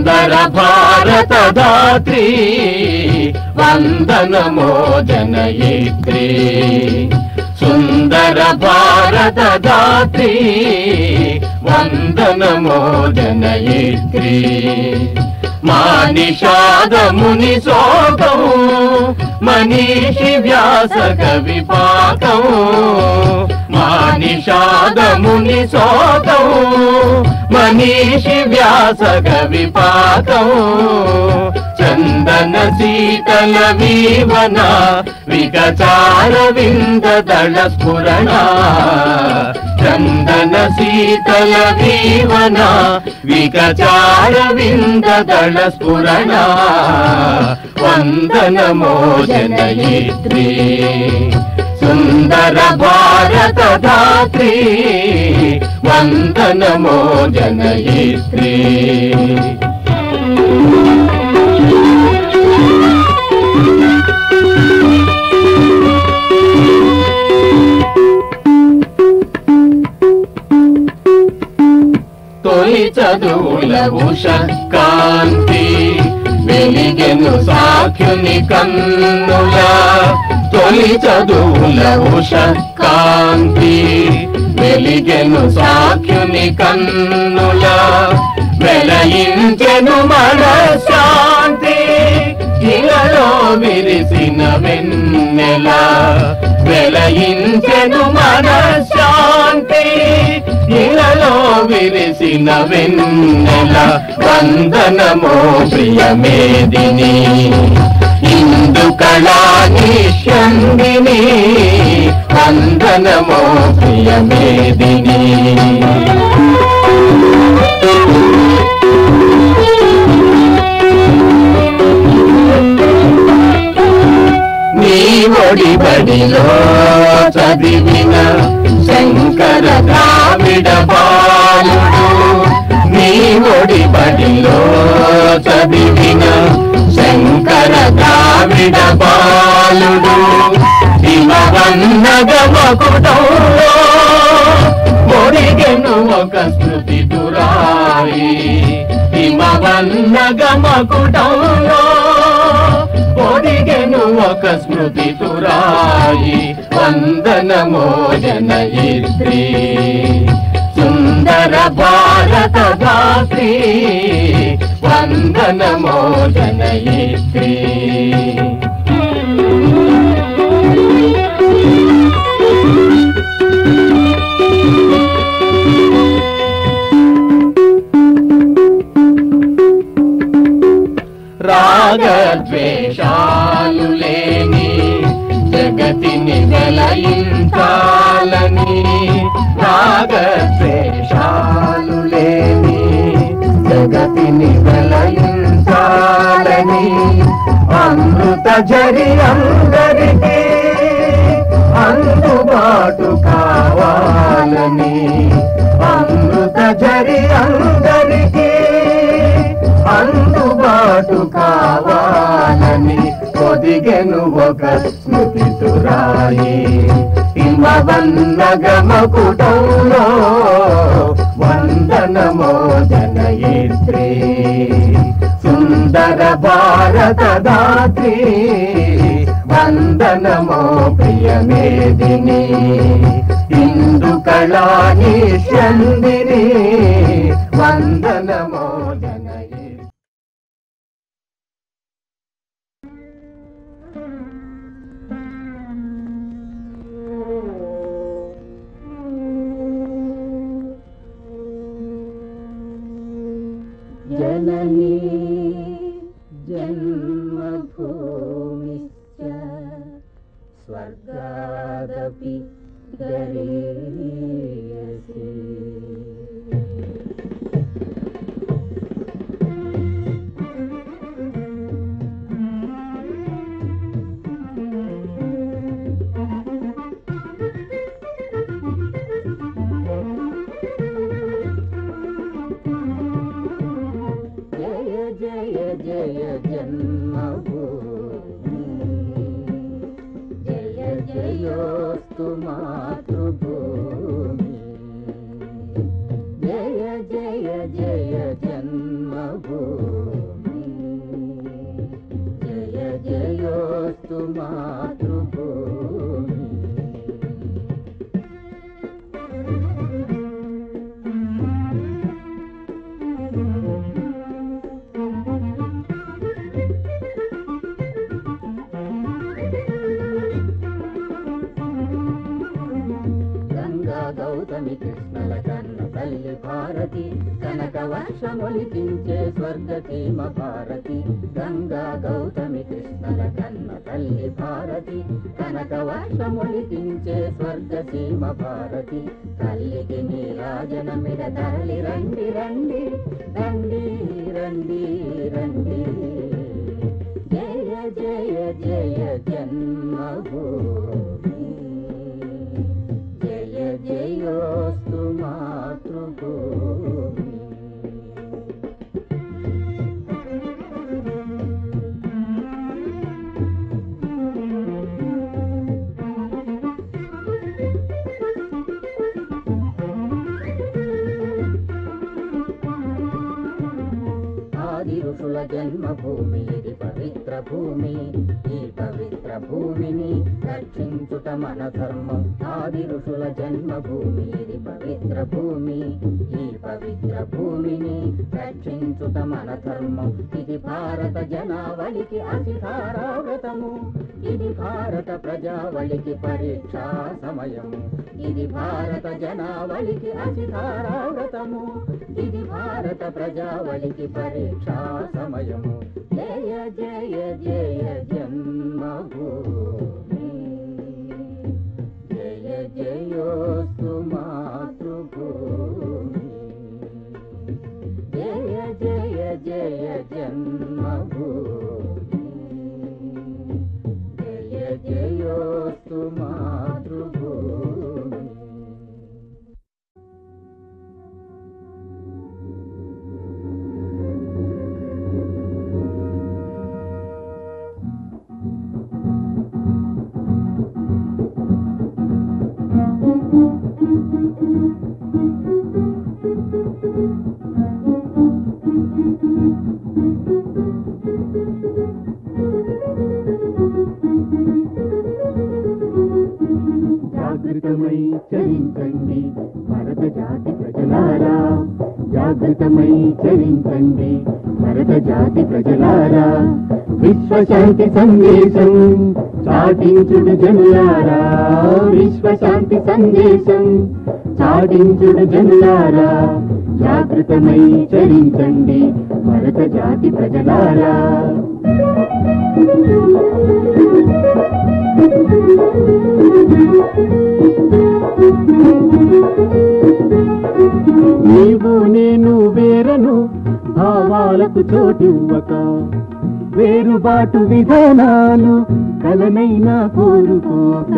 సుందర భారత దాత్రి వందనమో జనయిత్రి సుందర భారత దాత్రి వందనమో జనయిత్రి మానిషాద ముని శోకం మనీషి వ్యాస కవి పాకం మానిషాద ముని శోకం మనీషి వ్యాస కవి పాకం చందన శీతల వీవన వికచార వింద దళ స్ఫురణ చందన శీతల వీవన వికచార వింద దళ స్ఫురణ వందనమో జనయిత్రి సుందర భారత దాత్రి వందనమో జనయిత్రి తొలి చదువుల ఉష కాంతి వెలిగెను సాఖ్యుని కన్నుల తొలి చదువుల ఉష కాంతి వెలిగెను సాఖ్యుని కన్నుల వెలయించెను మనశ్శాంతి ఇలలో విరిసిన వెన్నెల వెలయించెను మనశ్శాంతి ఇలలో విరిసిన వెన్నెల వందనమో ప్రియమేదిని ఇందు కళానిష్యందిని వందనమో ప్రియమేదిని నీ ఒడి బడిలో చదివిన శంకర ద్రావిడ బాలుడు నీ ఒడి బడిలో చదివిన శంకర ద్రావిడ బాలుడు హిమవన్నగమకుటంలో ఒడిగెను ఒక స్మృతి దురాయి హిమవన్నగమకుటంలో ఒడిగెను ఒక స్మృతి తురాయి వందనమో జనయిత్రి సుందర భారత దాత్రి వందనమో జనయిత్రి రాగద్వేషాలు లేని జగతిని వెలయించాలని రాగద్వేషాలు లేని జగతిని వెలయించాలని అమృత జరి అందరికీ అందుబాటు కావాలని అమృత జరి అందరికీ అందుబాటు కావాలని పొదిగెను ఒక స్మృతి తురాయి హిమవన్నగమకుటంలో వందనమో జనయిత్రి సుందర భారత దాత్రి వందనమో ప్రియమేదిని ఇందు కళానిష్యందిని వందనమో జనయిత్రి जननी जन्मभूमिश्च स्वर्गादपि गरीयसी जय जय जन्मभूमि जय जयोस्तु मातृभूमि जय जय जय जन्मभूमि జయ జయోస్తు మాతృభూమి. గౌతమి కృష్ణల కన్న తల్లి భారతి, కనక వర్షమొలికించే స్వర్గసీమ భారతి. గంగా గౌతమి కృష్ణల కన్న తల్లి భారతి, కనక వర్షమొలికించే స్వర్గసీమ భారతి. తల్లికి నీరాజనమిడ తరలి రండి రండి రండి రండి రండి. జయ జయ జయ జన్మభూమి, జయ జయోస్తు మాతృభూమి. ఆది ఋషుల జన్మభూమి ఇది పవిత్ర భూమి, ఈ పవిత్ర భూమిని రక్షించుట మన ధర్మం. ఆది ఋషుల జన్మభూమి ఇది పవిత్ర భూమి, ఈ పవిత్ర భూమిని రక్షించుట మన ధర్మం. ఇది భారత జనావళికి అధికారా వ్రతము, ఇది భారత ప్రజావళికి పరీక్షా సమయము. ఇది భారత జనావళికి అధికారా వ్రతము, ఇది భారత ప్రజావళికి పరీక్షా సమయము. జయ జయ జయ జన్మభూమి, జయ జయోస్తు మాతృభూమి. జయ జయ జయ జన్మభూమి, జయ జయోస్తు మాతృభూమి. జాగృతమై చరించండి భరత జాతి ప్రజలారా, జాగృతమై చరించండి భరత జాతి ప్రజలారా. విశ్వశాంతి సందేశం చాటించుడు జనులారా, విశ్వశాంతి సందేశం చాటించుడు జనులారా. జాగృతమై చరించండి భరత జాతి ప్రజలారా. నీవు నేను వేరను భావాలకు చోటివ్వక, వేరుబాటు విధానాలు కలనైనా కోరుకోక.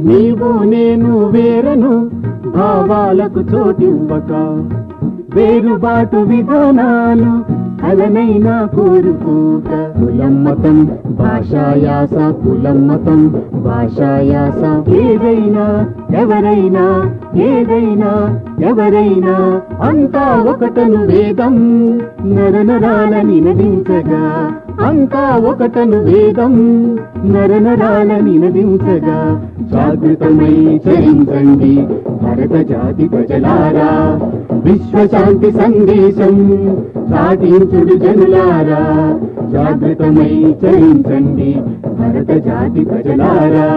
నీవు నేను వేరను భావాలకు చోటివ్వక, వేరుబాటు విధానాలు కలనైనా కోరుకోక. కులం మతం భాషాయాస, కులం మతం భాషాయాస, ఏదైనా ఎవరైనా ఏదైనా ఎవరైనా అంతా ఒకటను వేదం నరనరాల నినదించగా. అంతా ఒకటను వేదం నరనరాల నినదించగా. జాగృతమై చరించండి భరత జాతి ప్రజలారా, విశ్వశాంతి సందేశం చాటించుడు జనులారా. జాగృతమై చరించండి భరత జాతి ప్రజలారా.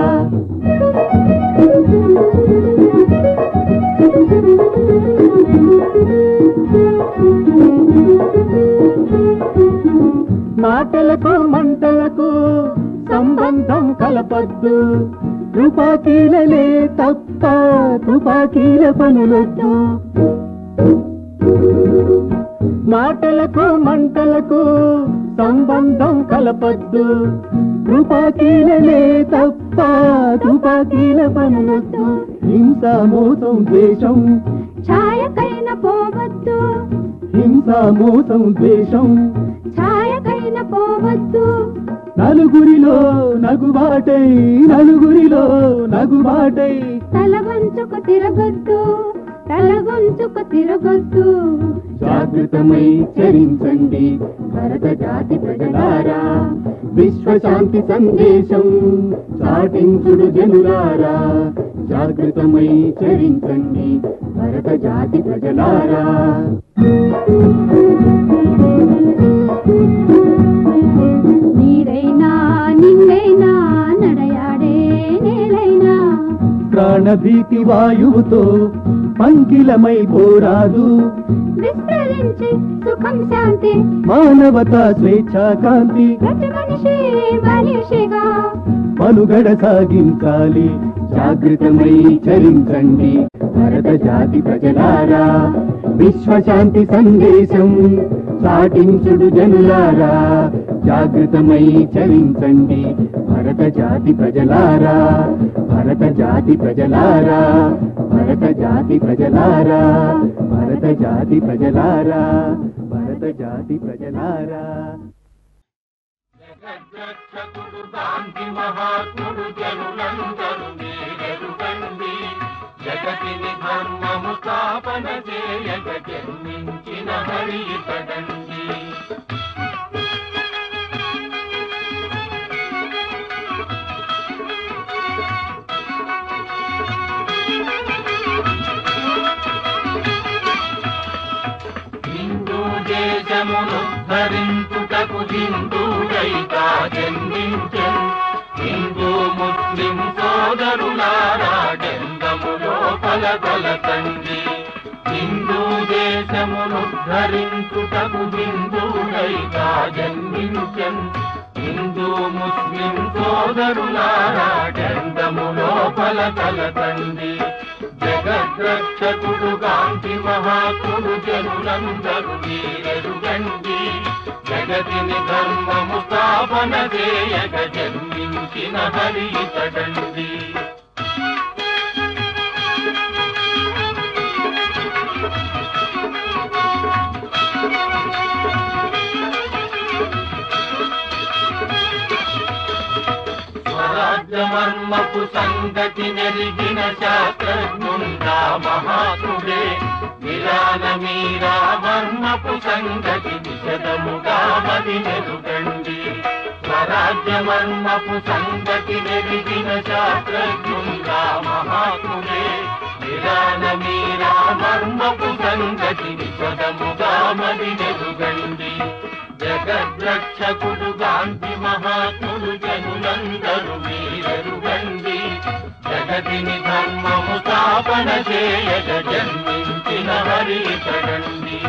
మాటలకు మంటలకు సంబంధం కలపద్దు, తుపాకీలలే తప్ప తుపాకీల పనులొద్దు. మాటలకు మంటలకు సంబంధం కలపద్దు, తుపాకీలలే తప్ప తుపాకీల పనులొద్దు. హింస మోసం ద్వేషం ఛాయకైన పోవద్దు, హింస మోసం ద్వేషం ఛాయకైన పోవద్దు. నలుగురిలో నగుబాటై, నలుగురిలో నగుబాటై తల వంచుకు తిరగొద్దు, తలగొంచుకు తిరగొద్దు. జాగృతమై చరించండి భరత జాతి ప్రజలారా, విశ్వశాంతి సందేశం చాటించుడు జనులారా. జాగృతమై చరించండి భరత జాతి ప్రజలారా. నీరైనా నిన్నైనా నడయాడే నేలైనా, ప్రాణభీతి వాయువుతో పంకిలమై పోరాదు. విస్తరించి సుఖం శాంతి మానవతా స్వేచ్ఛా కాంతి, ప్రతి మనిషి మనిషిగా మనుగడ సాగించాలి. జాగృతమై చరించండి భరత జాతి ప్రజలారా, విశ్వశాంతి సందేశం చాటించుడు జనులారా. జాగృతమై చరించండి భరత జాతి ప్రజలారా, భరత జాతి ప్రజలారా, భరత జాతి ప్రజలారా, భరత జాతి ప్రజలారా, భరత జాతి ప్రజలారా. జగద్రక్షకుడు గాంధీ మహాత్ముడు జనులందరూ మీరెరుగండి. జగతిని ధర్మము స్థాపన చేయగ జన్మించిన హరి ఇతడండి. హిందూ దేశమును ధరించుటకు హిందూడైతా జన్మించెను. హిందూ ముస్లిం సోదరులారా జంగములో పలకలకండి. హిందూ దేశమును ధరించుటకు హిందూడైతా జన్మించెను. హిందూ ముస్లిం సోదరులారా జంగములో పలకలకండి. జగద్రక్షకుడు గాంధీ మహాత్ముడు జనులందరూ మీరెరుగండి. జగతిని ధర్మము స్థాపన చేయగ జన్మించిన హరి ఇతడండి. స్వరాజ్యమర్మపు సంగతి నెరిగిన శాస్త్రజ్ఞుండా మహాత్ముడే. విరాన మీరా మర్మపు సంగతి విశదముగా మది నెరుగండి. స్వరాజ్యమర్మపు సంగతి నెరిగిన శాస్త్రజ్ఞుండా మహాత్ముడే. విరాన మీరా మర్మపు సంగతి విశదముగా మది నెరుగండి. జగద్రక్షకుడు గాంధీ మహాత్ముడు జనులందరూ మీరెరుగండి. జగతిని ధర్మము స్థాపన చేయగ జన్మించిన హరి ఇతడండి.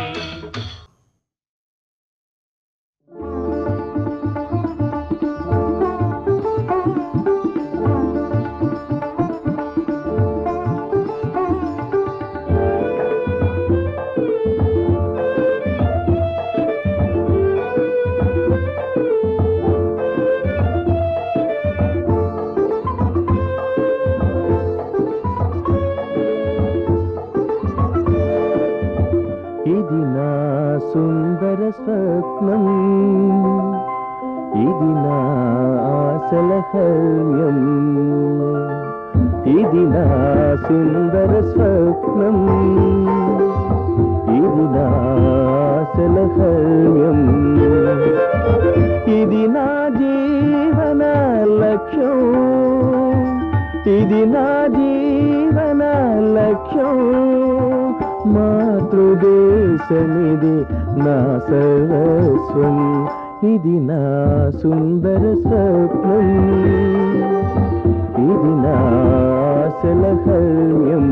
ఇది నా సుందర స్వప్నం, ఇది నా ఆశల హర్మ్యం. ఇది నా సుందర స్వప్నం, ఇది నా ఆశల హర్మ్యం. ఇది నా జీవన లక్ష్యం, ఇది నా జీవన లక్ష్యం. మాతృదేశమిది నా సర్వస్వం, ఇది నా సుందర స్వప్నం, ఇది నా ఆశల హర్మ్యం.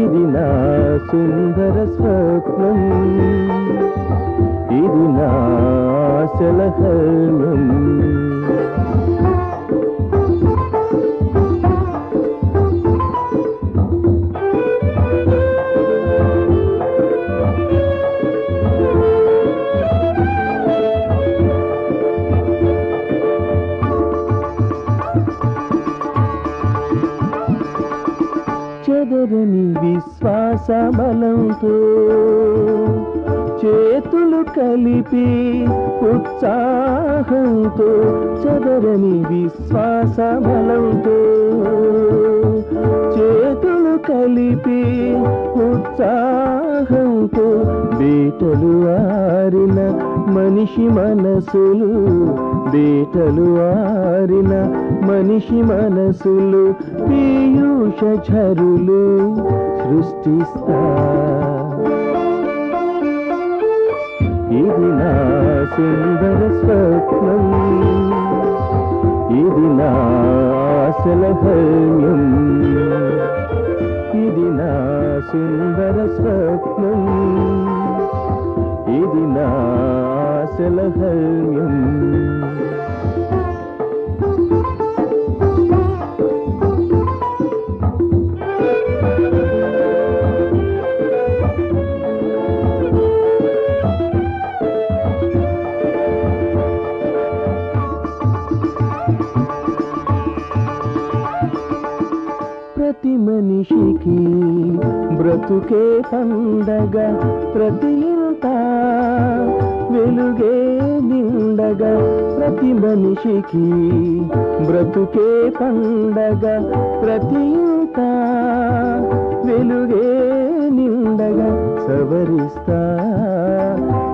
ఇది నా సుందర స్వప్నం, ఇది నా ఆశల హర్మ్యం. చెదరని విశ్వాస బలంతో చేతులు కలిపి ఉత్సాహంతో, చెదరని విశ్వాస బలంతో చేతులు కలిపి ఉత్సాహంతో బీటలు ఆరిన మనిషి మనసులు బీటలు ఆరిన మనిషి మనసులు పీయూష ఝరులు సృష్టిస్తా ఇది నా సుందర స్వప్నం ఇది నా ఆశల హర్మ్యం ఇది నా సుందర స్వప్నం ఇది నా ఆశల హర్మ్యం ప్రతి మనిషికి బ్రతుకే పండగ ప్రతి ఇంట వెలుగే నిండగా ప్రతి మనిషికి బ్రతుకే పండగ ప్రతి ఇంట వెలుగే నిండగా సవరిస్తా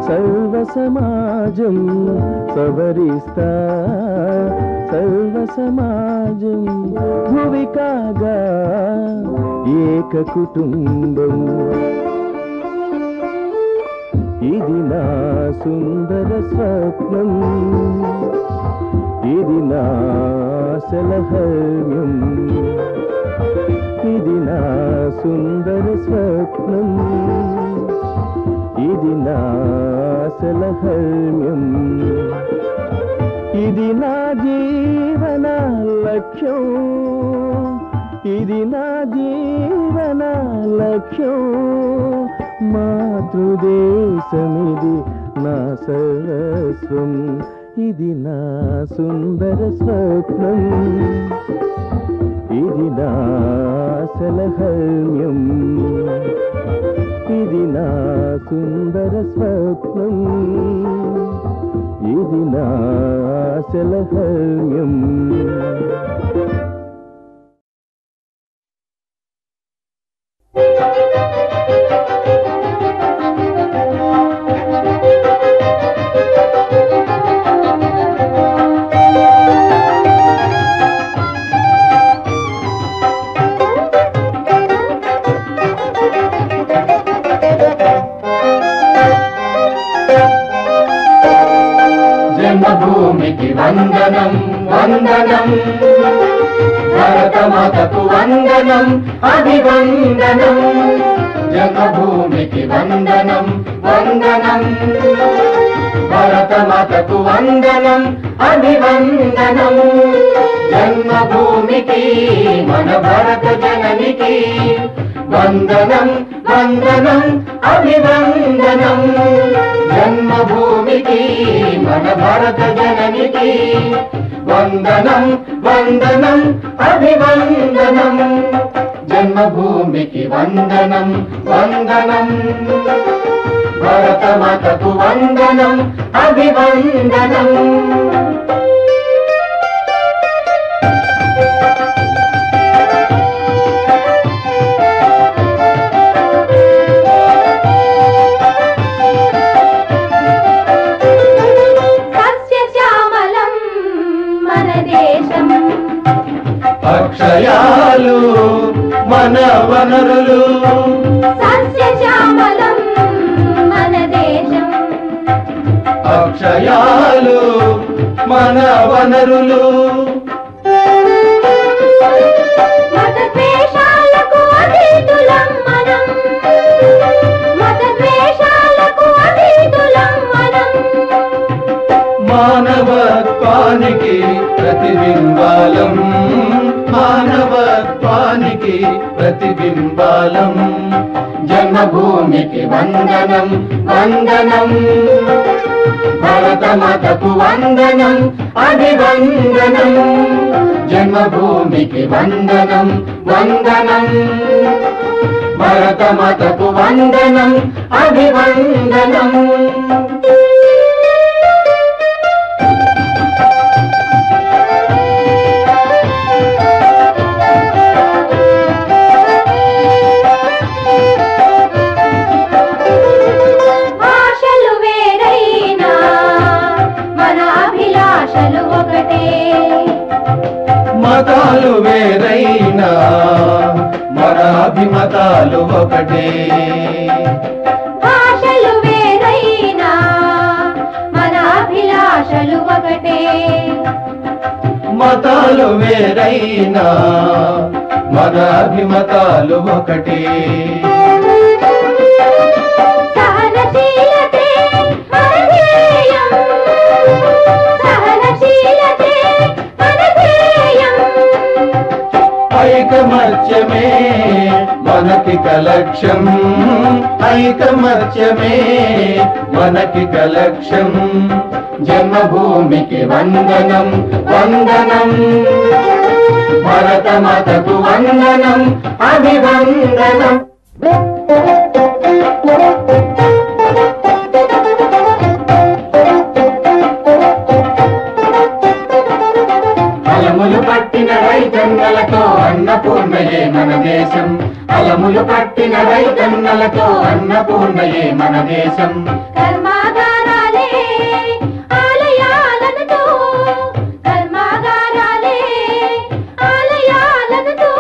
సర్వ సమాజం సవరిస్తా సర్వ సమాజం భువి కాగా ఏక కుటుంబం ఇది నా సుందర స్వప్నం ఇది నా ఆశల హర్మ్యం ఇది నా సుందర స్వప్నం ఇది నా ఆశల హర్మ్యం ఇది నా జీవన లక్ష్యం ఇది నా జీవన లక్ష్యం మాతృదేశమిది నా సర్వస్వం ఇది నా సుందర స్వప్నం ఇది నా ఆశల హర్మ్యం ఇది నా సుందర స్వప్నం ఇది నా ఆశల హర్మ్యం జన్మభూమికి వందనం వందనం భరతమాతకు వందనం అభివందనం జన్మభూమికి వందనం వందనం భరతమాతకు వందనం అభివందనం జన్మభూమికి మన భరత జననికి వందనం వందనం అభివందనం జన్మభూమికి మన భరత జననికి వందనం వందనం అభివందనం జన్మభూమికి వందనం వందనం భరతమాతకు వందనం అభివందనం అక్షయాలు మన వనరులు సస్యశ్యామలం మన దేశం అక్షయాలు మన వనరులు మతద్వేషాలకు అతీతులం మనం మతద్వేషాలకు అతీతులం మనం మానవత్వానికి ప్రతిబింబాలం మానవత్వానికి ప్రతిబింబాలం జన్మభూమికి వందనం వందనం భరతమాతకు వందనం అభివందనం జన్మభూమికి వందనం వందనం భరతమాతకు వందనం అభివందనం మతాలు వేరైనా మన అభిమతాలు ఒకటే. భాషలు వేరైనా మన అభిలాషలు ఒకటే. మతాలు వేరైనా మన అభిమతాలు ఒకటే. సహనశీలతే మన ధ్యేయం, సహనశీలతే మన ధ్యేయం. ఐకమత్యమే మనకిక లక్ష్యం, ఐకమత్యమే మనకిక లక్ష్యం. జన్మభూమికి వందనం వందనం, భరతమాతకు వందనం అభివందనం. అలములు పట్టిన రైతన్నలతో అన్నపూర్ణయే మన దేశం, అలములు పట్టిన రైతన్నలతో అన్నపూర్ణయే మన దేశం. కర్మాగారాలే ఆలయాలతో, కర్మాగారాలే ఆలయాలతో.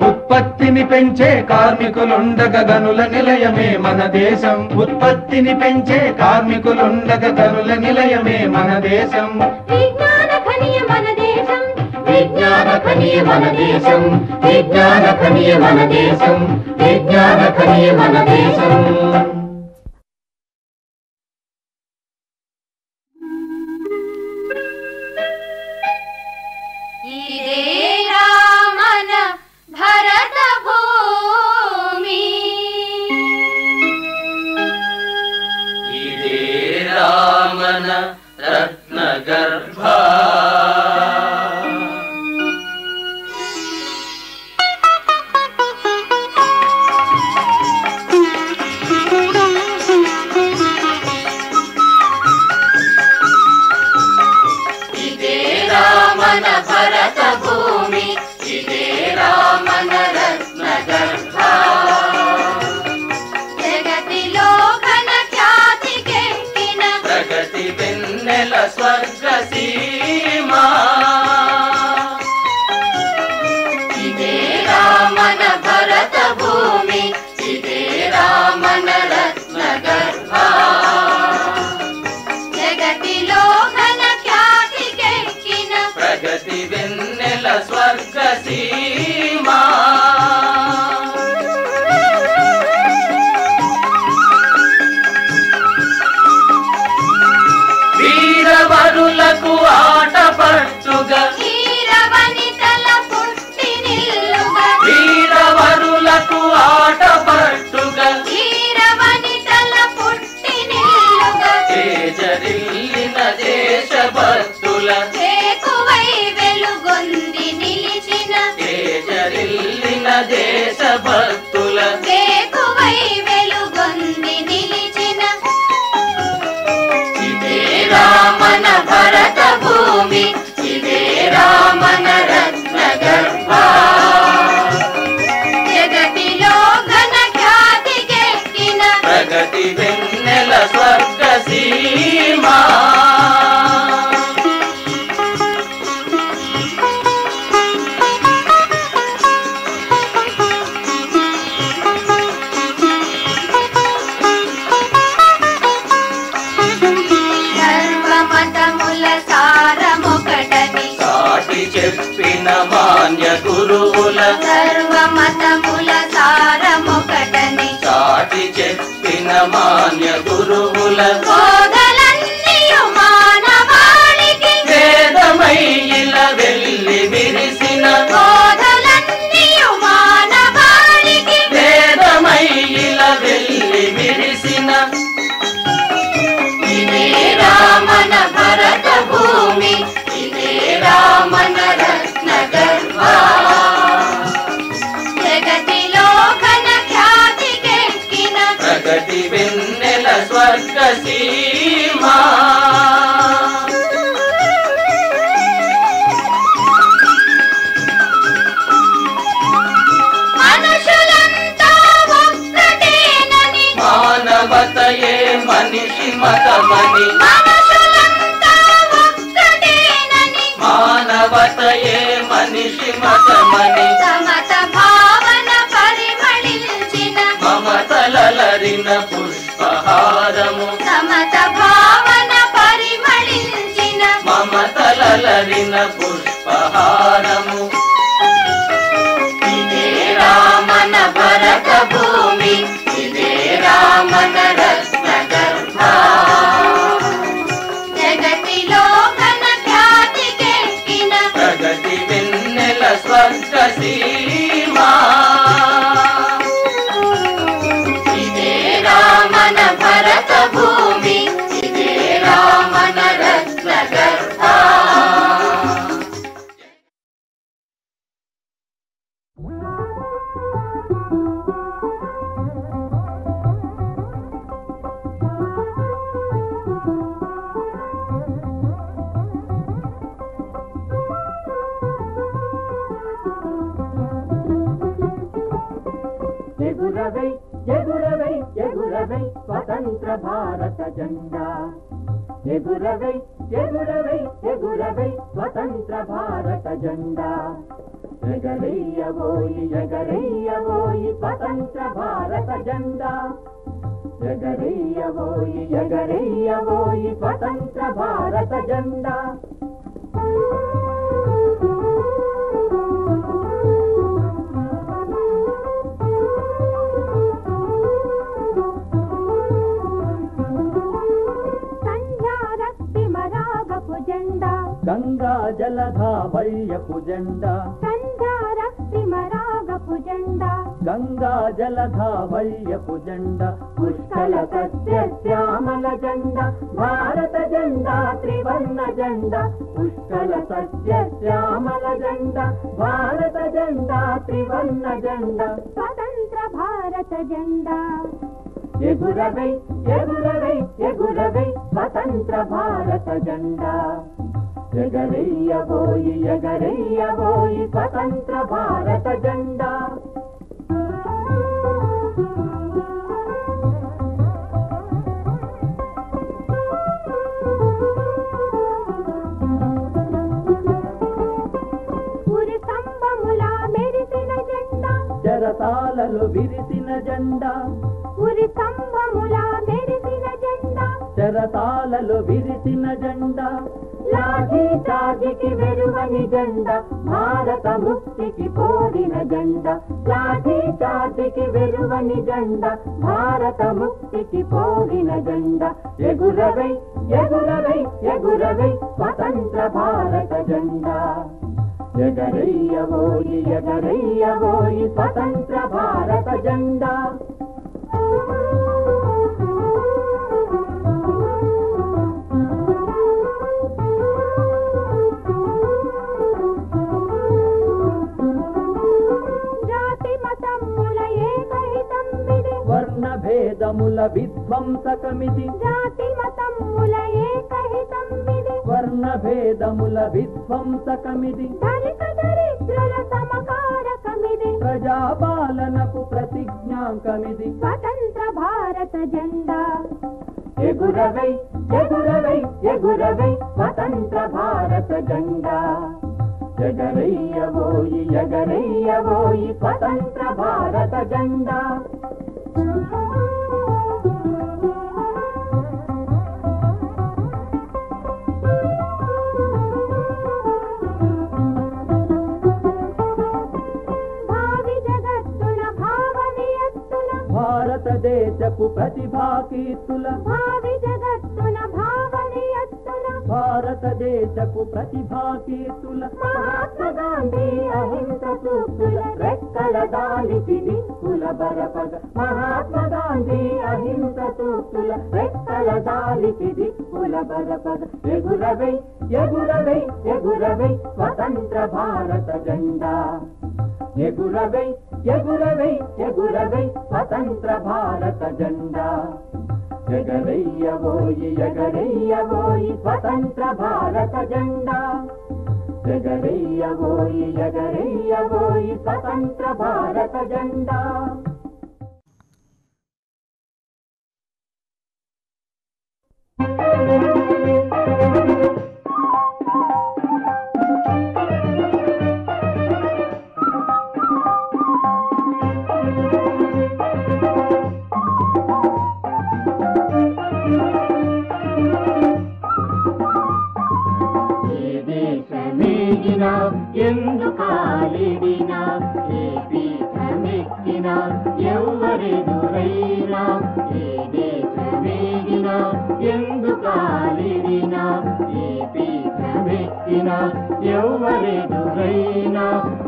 ఉత్పత్తిని పెంచే కార్మికులుండగా గనుల నిలయమే మన దేశం, ఉత్పత్తిని పెంచే కార్మికులుండగా గనుల నిలయమే మన దేశం. విజ్ఞాన ఖనియ మన దేశం, విజ్ఞాన ఖనియ మన దేశం, విజ్ఞాన ఖనియ మన దేశం, విజ్ఞాన ఖనియ మన దేశం. ఇదేరా మన భరత భూమి, ఇదేరా మన రత్నగర్భ. ఇదేరా మన భరత భూమి, ఇదేరా మన రత్నగర్భ. జగతిలో ఘన ఖ్యాతికెక్కిన ప్రగతి వెన్నెల స్వర్గ సీమా. ఇదేరా మన భరత భూమి, ఇదేరా మన రత్నగర్భ. జగతిలో ఘన ఖ్యాతికెక్కిన ప్రగతి వెన్నెల స్వర్గ సీమా. వీరవరులకు ఆట పట్టుగా, వీరవనితల పుట్టినిల్లుగా, వీరవరులకు ఆట పట్టుగా, వీరవనితల పుట్టినిల్లుగా. తేజరిల్లిన దేశభక్తుల, చేకువై వెలుగొంది నిలిచిన, తేజరిల్లిన దేశభక్తుల. చేకువై వెలుగొంది నిలిచిన. ఇదేరా మన భరత భూమి, ఇదేరా మన రత్నగర్భ. జగతిలో ఘన ఖ్యాతికెక్కిన ప్రగతి వెన్నెల స్వర్గ సీమా. సర్వమతముల సారమొకటని, సాటి చెప్పిన మాన్య గురువుల, సర్వమతముల సారమొకటని. సాటి చెప్పిన మాన్య గురువుల. బోధలన్నీయు మానవాళికి, వేదమై ఇలా వెళ్ళి విరిసిన, బోధలన్నీయు మానవాళికి. వేదమై ఇలా వెళ్ళి విరిసిన. ఇదేరా మన భరత భూమి, ఇదేరా మన రత్నగర్భ. జగతిలో ఘన ఖ్యాతికెక్కిన ప్రగతి వెన్నెల స్వర్గ సీమా. మనుషులంతా ఒక్కటేనని, మానవతయే మనిషి మతమని, మనుషులంతా ఒక్కటేనని. మానవతయే మనిషి మనిషి మతమని సమత భావన పరిమళించిన మమతలలరిన పుష్పహారము సమత భావన పరిమళించిన మమతలలరిన పుష్పహారము ఇదే రామన భరత భూమి ఇదే రామన రత్న గర్భ జగతిలో ఘన ఖ్యాతికెక్కిన ప్రగతి వెన్నెల స్వర్గ సీమా ఇదే రామన భరత భూమి ఇదే రామన రత్న గర్భ ఎగురవై ఎగురవై ఎగురవై స్వతంత్ర భారత జెండా ఎగురవై ఎగురవై ఎగురవై స్వతంత్ర భారత జెండా ఎగరయ్యబోయి ఎగరయ్యబోయి స్వతంత్ర భారత జెండా ఎగరయ్యబోయి ఎగరయ్యబోయి స్వతంత్ర భారత జెండా గంగా జలధావల్యపు జెండా సంధ్యారక్తిమరాగపు జెండా గంగా జలధావల్యపు జెండా పుష్కల సత్యశ్యామల జెండా భారత జెండా త్రివర్ణ జెండా పుష్కల సత్యశ్యామల జెండా భారత జెండా త్రివర్ణ జెండా స్వతంత్ర భారత జెండా ఎగురవై ఎగురవై ఎగురవై స్వతంత్ర భారత జెండా ఎగరయ్యబోయి ఎగరయ్యబోయి స్వతంత్ర భారత జెండా ఉరి స్తంభముల మెరిసిన జెండా చెరసాలలో విరిసిన జెండా ఉరి స్తంభముల మెరిసిన జెండా చెరసాలలో విరిసిన జెండా లాఠీ చార్జికి వెరువని జెండా భారత ముక్తికి కోరిన జెండా లాఠీ చార్జికి వెరువని జెండా భారత ముక్తికి కోరిన జెండా ఎగురవై ఎగురవై ఎగురవై స్వతంత్ర భారత జెండా ఎగరయ్యబోయి ఎగరయ్యబోయి స్వతంత్ర భారత జెండా వర్ణ భేదముల విధ్వంసకమిది జాతి మతముల ఏకహితమిది వర్ణ భేదముల విధ్వంసకమిది దళిత దరిద్రుల సమకారకమిది ప్రజాపాలనకు ప్రతిజ్ఞాంకమిది స్వతంత్ర భారత జెండా ఎగురవై ఎగురవై ఎగురవై స్వతంత్ర భారత జెండా ఎగరయ్యబోయి ఎగరయ్యబోయి స్వతంత్ర భారత జెండా భావి జగత్తుల భావనీయత్తుల భారతదేశపు ప్రతిభాకీర్తుల భావి జగత్తుల భావనీయత్తుల భారతదేశపు ప్రతిభాకీర్తుల మహాత్మా గాంధీ అహింస సూక్తుల రెక్కల దానికి దిక్కుల బరపగ మహాత్మా గాంధీ అహింస సూక్తుల రెక్కల దానికి దిక్కుల బరపగ ఎగురవై ఎగురవై ఎగురవై స్వతంత్ర భారత జెండా ఎగురవై ఎగురవై ఎగురవై స్వతంత్ర భారత జెండా ఎగరయ్యబోయి ఎగరయ్యబోయి స్వతంత్ర భారత జెండా ఎగరయ్యబోయి ఎగరయ్యబోయి స్వతంత్ర భారత జెండా దేశమేగిన ఎందుకాలిడిన ఏ పీఠమెక్కిన ఎవరెదురైనా ఏ దేశమేగిన ఎందుకాలిడిన ఏ పీఠమెక్కిన ఎవరెదురైనా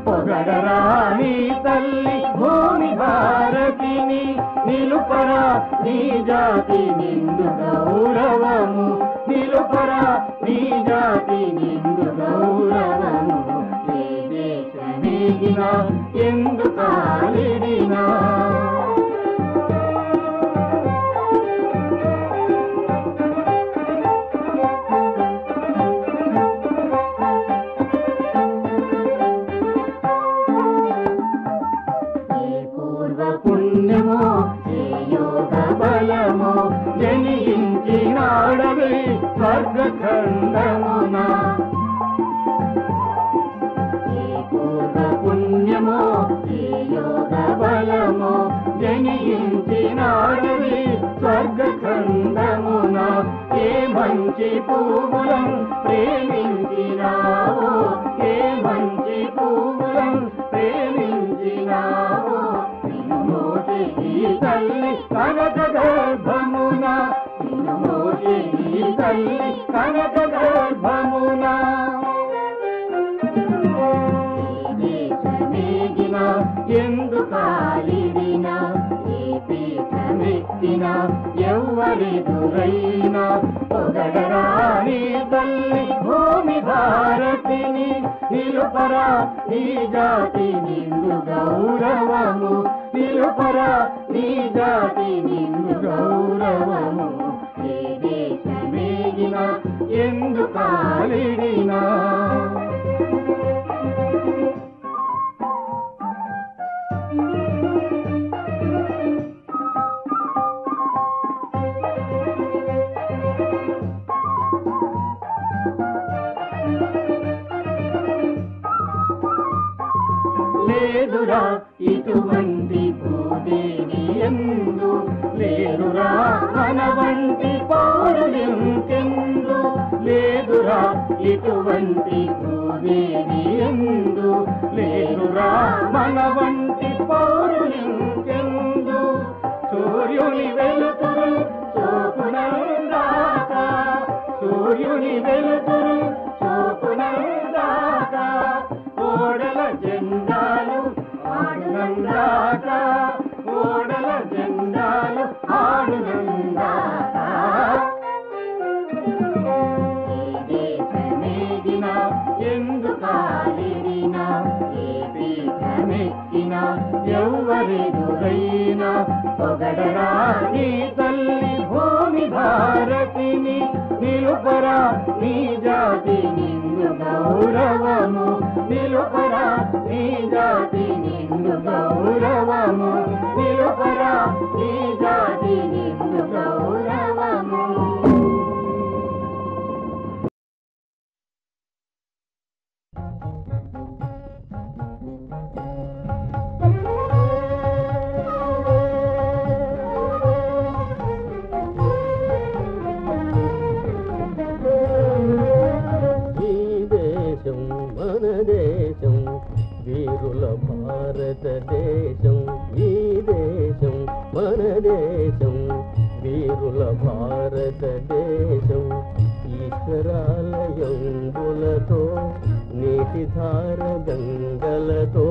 పొగడరా నీ తల్లి భూమి భారతిని నిలుపరా నీ జాతి నిండు గౌరవము నిలుపరా నీ జాతి నిండు గౌరవము ఏ దేశమేగినా ఎందుకాలిడినా పుణ్యమో ఏ యోగ బలమో జనించినాడవి స్వర్గఖండమున ఏ పూర్వ పుణ్యమో ఏ యోగ బలమో జనించినాడవి స్వర్గఖండమున ఏ మంచి పువ్వులం ప్రేమించినావో ఏ మంచి పువ్వులం ప్రేమించినావో ఈ తల్లి కనక గర్భమున మోసే ఈ తల్లి కనక గర్భమున దేశమేగిన ఎందుకాలిడిన ఏ పీఠమెక్కిన ఎవరెదురైనా పొగడరా నీ తల్లి భూమి భారతిని నిలుపరా నీ జాతి నిండు గౌరవము నిలుపరా నీ జాతి నిండు గౌరవము ఏ దేశమేగిన ఎందుకాలిడినా లేదురా ఇటువంటి భూదేవి ఎందు లేరురా మన వంటి పౌరులెంకెందు లేదురా ఇటువంటి భూదేవి ఎందు లేరురా మన వంటి పౌరులెంకెందు సూర్యుని వెలుతురు చూపునందాక సూర్యుని వెలుతురు చూపునందాక ఓడల జెండాలు ఆడునందాక ఓడల జెండాలు ఆడునందాక ఏ దేశమేగిన ఎందుకాలిడిన ఏ పీఠమెక్కిన ఎవరెదురైనా పొగడరా నీ తల్లి భూమి భారతిని నిలుపరా నీ జాతి నిండు గౌరవము నిలుపరా నీ జాతి నిండు గౌరవము నిలుపరా నీ జాతి నిండు గౌరవము మన దేశం వీరుల భారతదేశం ఈ దేశం మన దేశం వీరుల భారతదేశం ఈశ్వరాలయంబులతో నీటిధార గంగలతో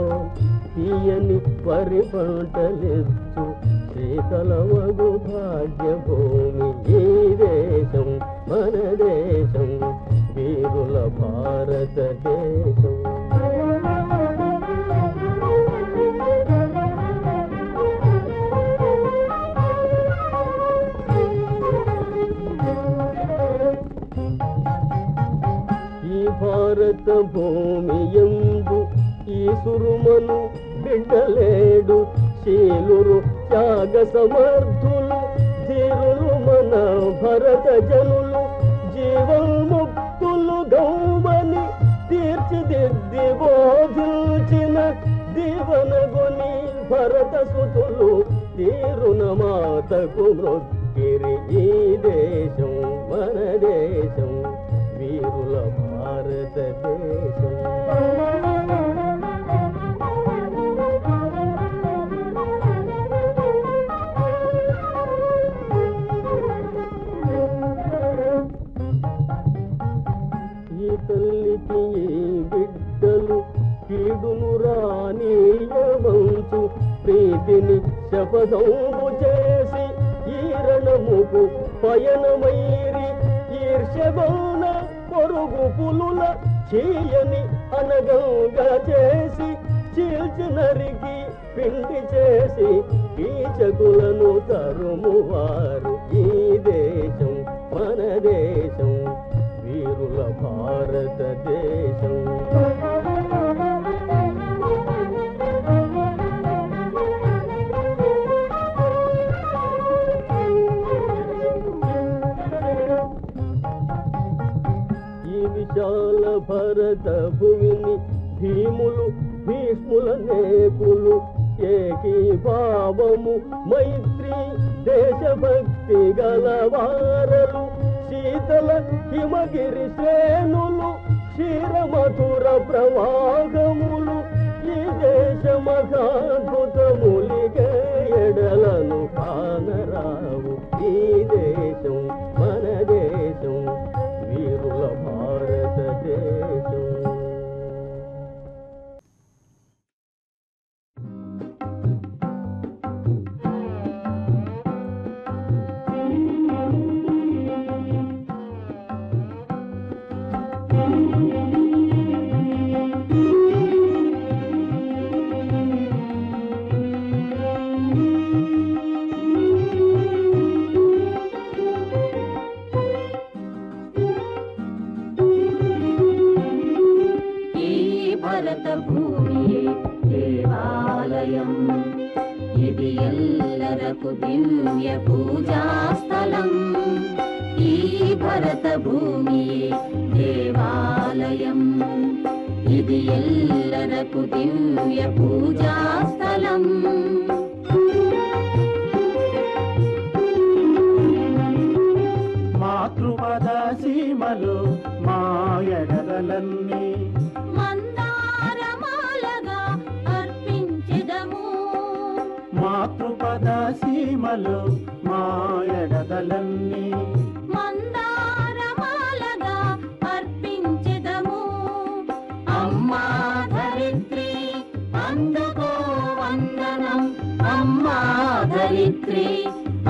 తీయని వరి పంటలిచ్చు శీతలమగు భాగ్యభూమి ఈ దేశం మన దేశం వీరుల భారతదేశం ఈ భారత భూమి యందు ఈ సురుమను బిడ్డలేడు శీలురు త్యాగ సమర్థులు ధీరులు మన భరత జనులు జీవన్ముక్తులు గౌమని తీర్చిదిద్ది బోధించిన దీవనగుని భరత సుతులు తీరున మాతకు మృక్కిరి ఈ దేశం మన దేశం వీరుల భారత కీడును రానీయవంచు ప్రీతిని శపథంబు చేసి ఈ రణముకు పయనమైరి ఈర్ష్యగొన్న పొరుగు పులుల చీయని అనగంగా చేసి చీల్చి నరికి పిండి చేసి కీచకులను తరుమువారు ఈ దేశం మన దేశం వీరుల భారతదేశం. ఈ విశాల భరత భూమిని భీములు భీష్ముల నేకులు ఏకీభావము మైత్రి దేశభక్తి గలవారలు శీతల హిమగిరి శ్రేణులు క్షీరమధుర ప్రవాహములు ఈ దేశ మహాద్భుతములిగే ఎడలను కానరావు ఈ దేశం మన దేశం వీరుల భారతదేశం. భరత భూమియే దేవాలయం ఇది ఎల్లరకు దివ్య పూజాస్థలం. ఈ భరత భూమియే దేవాలయం ఇది ఎల్లరకు దివ్య పూజాస్థలం. మాతృపద సీమలు మాయడలన్నీ మాతృపద సీమలు మాయడదలన్నీ మందారమాలగా అర్పించెదము. అమ్మా ధరిత్రి అందుకో వందనం, అమ్మా ధరిత్రి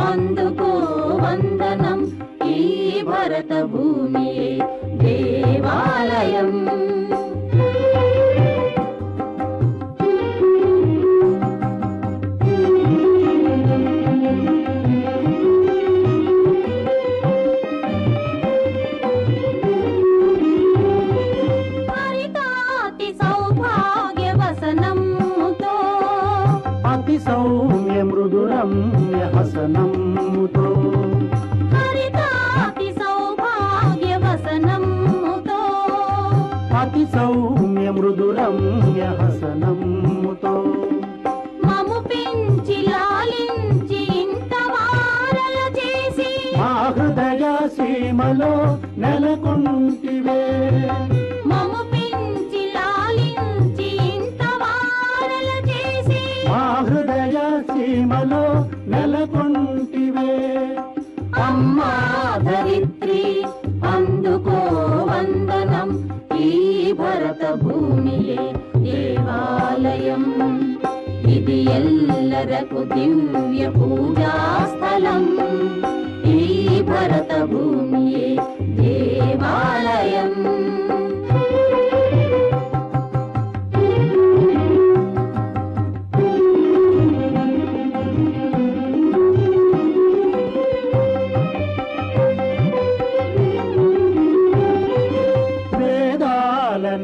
అందుకో వందనం. ఈ భరత భూమియే దేవాలయం. సౌమ్య మృదురమ్య హసనముతో హరితాతి సౌభాగ్య వసనముతో అతి సౌమ్య మృదురమ్య హసనముతో మము పెంచి లాలించి ఇంత వారల చేసి మా హృదయ సీమలో నెలకొంటివే. మము పెంచి లాలించి ఇంత వారల చేసి మా హృదయ సీమలో నెలకొంటివే. అమ్మా ధరిత్రి అందుకో వందనం. ఈ భరత భూమియే దేవాలయం ఇది ఎల్లరకు దివ్య పూజాస్థలం. ఈ భరత భూమియే దేవాలయం.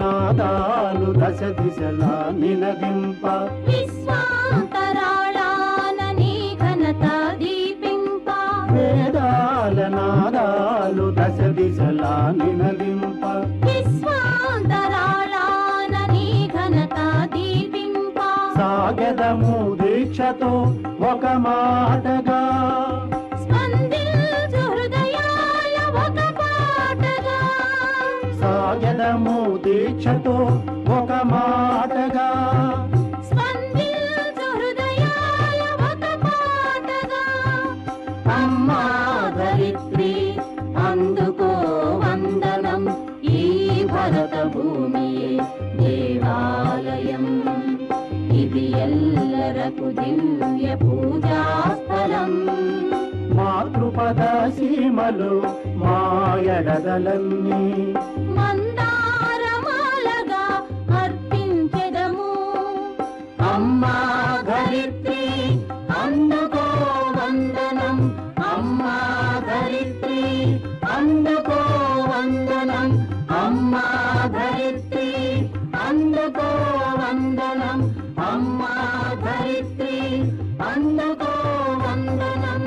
నాదాలు దశ దిశలా నినదింప విశ్వాంతరాళాన నీ ఘనత దీపింప. వేదాల నాదాలు దశ దిశలా నినదింప విశ్వాంతరాళాన నీ ఘనత దీపింప. సాగెదము దీక్షతో ఒక మాటగా స్పందించు హృదయాల ఒక పాటగా. సాగెదము దీక్షతో ఒక మాటగా స్పందించు హృదయాల ఒక పాటగా. అమ్మా ధరిత్రి అందుకో వందనం. ఈ భరత భూమియే దేవాలయం. ప్రేమలు మా ఎడదలన్నీ మందారమాలగా అర్పించెదము. అమ్మా ధరిత్రి అందుకో వందనం, అమ్మా ధరిత్రి అందుకో వందనం, అమ్మా ధరిత్రి అందుకో వందనం, అమ్మా ధరిత్రి అందుకో వందనం.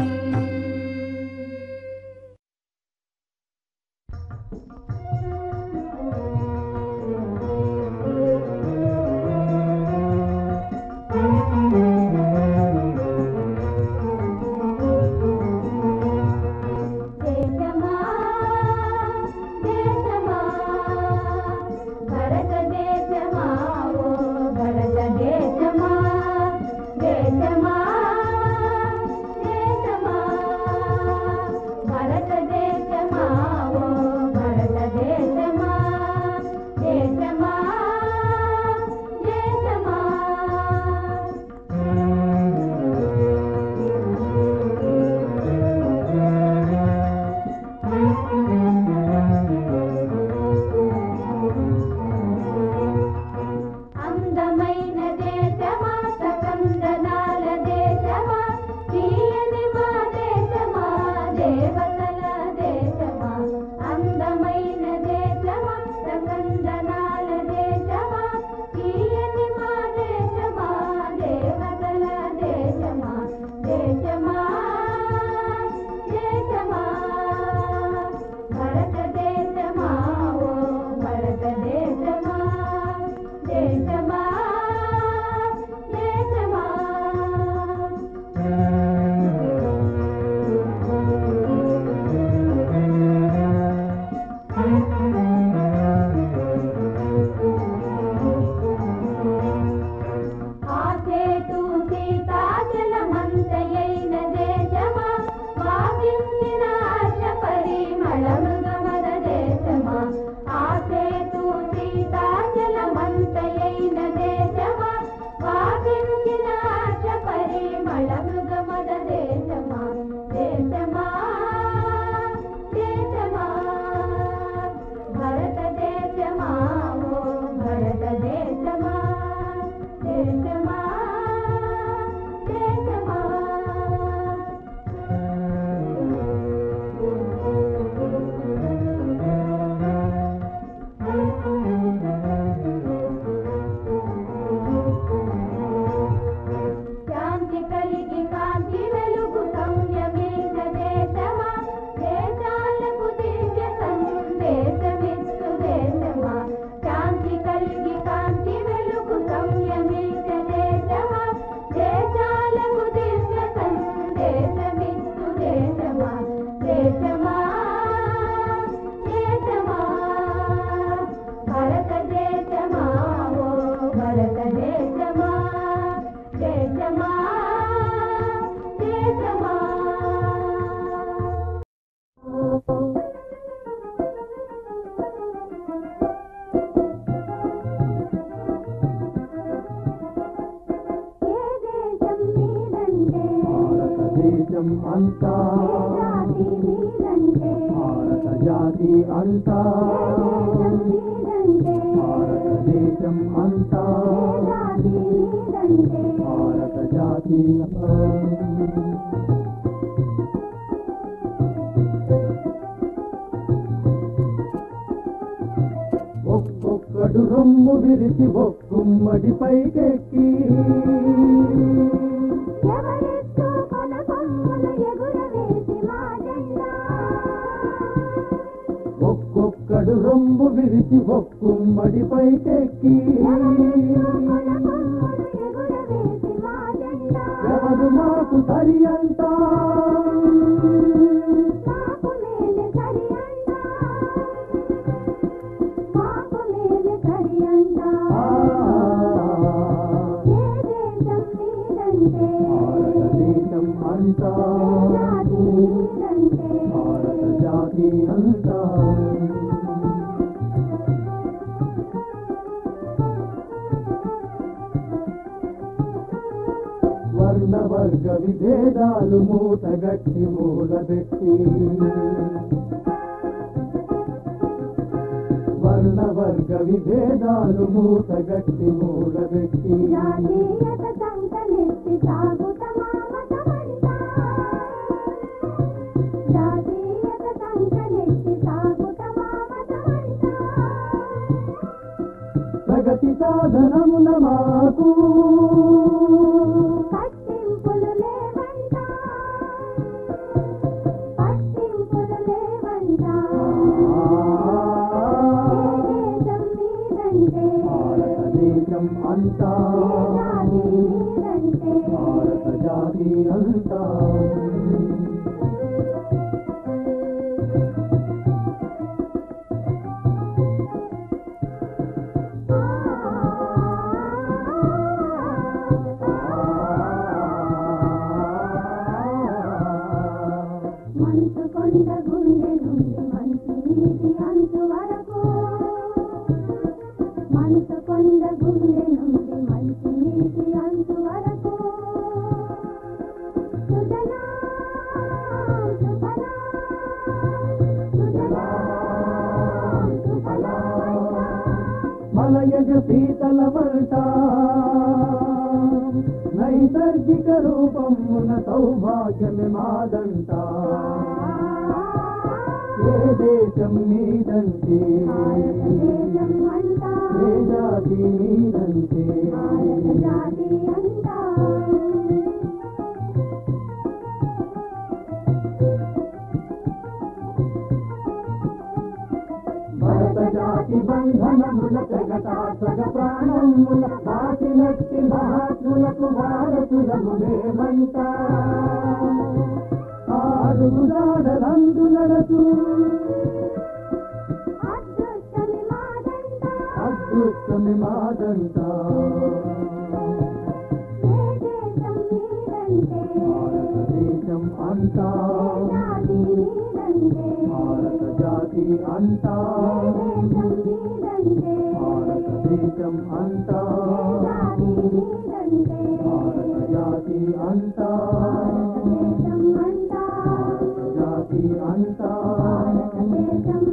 దేశమా దేశమా భరత దేశమా ఓ భరత దేశమా దేశమా దేశమా భరత దేశమా ఓ భరత దేశమా దేశమా దేశమా అందమైన దేశమా సకందనాల దేశమా తీయని మా దేశమా దేవతల దేశమా అందమైన దేశమా సకందనాల దేశమా తీయని మా దేశమా దేవతల దేశమా దేశమా దేశమా భరత దేశమా ఓ భరత దేశమా దేశమా దేశమా ఆసేతు సీతాచలమంతయైన దేశమా వాసించిన హర్ష పరిమళ మృగమద దేశమా ఆసేతు సీతాచలమంతయైన దేశమా వాసించిన హర్ష పరిమళ మృగమద దేశమా దేశమా దేశమా భరత దేశమా ఓ భరత దేశమా దేశమా దేశమా శాంతి కలిగి కాంతి వెలుగు సంయమేశ దేశమా దేశాలకు దివ్య సందేశమిస్తు దేశమా శాంతి కలిగి కాంతి వెలుగు సంయమేశ దేశమా దేశాలకు దివ్య సందేశమిస్తు దేశమా దేశమా దేశమా భరత దేశమా ఓ భరత దేశమా దేశమా దేశమా ఏ దేశం మీదంటే భారతదేశం అంతా జాతి మీదంటే భారత జాతి అంతా మీదంటే భారతదేశం అంతా జాతి మీదంటే భారత జాతి ఒక్కొక్కడు రొమ్ము విరిచి ఒక్కుమ్మడి పైకెక్కి ఎవరెత్తు కొన కొమ్ములు ఎగురవేసి మా జెండా ఒక్కొక్కడు రొమ్ము విరిచి ఒక్కుమ్మడి పైకెక్కి కొన కొమ్ములు ఎగురవేసి మా జెండా ఎవరు మాకు సరి అంతా మాకు మేలు సరి అంట మాకు మేలు సరి అంట ఏ దేశం మీదంటే భారతదేశం అంతా జాతి మీదంటే భారత జాతి అంతా వర్ణ వర్గ విభేదాలు మూటగట్టి మూలబెట్టి వర్ణ విభేదాలు మూటగట్టి మూలబెట్టి జాతీయత సంకలెత్తి సాగుతమా మతమంతా జాతీయత సంకలెత్తి సాగుతమా మతమంతా ప్రగతి సాధనమున మాకు పట్టింపులు లేవంట పట్టింపులు లేవంట భారతదేశం అంతా భారత జాతి అంతా మనసు కొండ గుండె నుండి మంచి నీటి అంచు వరకు మనసు కొండ గుండె నుండి మంచి నీటి అంచు వరకు సుజలా సుఫలా సుజలా సుఫలా మలయజ శీతల మంట నైసర్గిక రూపమున సౌభాగ్యమే మాదంట ఏ దేశం నీదంటే భారతదేశం అంతా ఏ జాతి నీదంటే భారత జాతి అంతా భరత జాతి బంధనముల తెగటాసగ ప్రాణముల బాటినట్టి మహాత్ములకు భారతులకు మేమంట ఆడుగుదాడలందు నడచు అదృష్టమి మాదంట అదృష్టమి మాదంట ఏ దేశం మీదంటే భారతదేశం అంతా జాతి మీదంటే భారత జాతి అంతా దేశం మీదంటే భారతదేశం అంతా జాతి మీదంటే భారత జాతి అంతా దేశం అంతా జాతి అంతా దేశం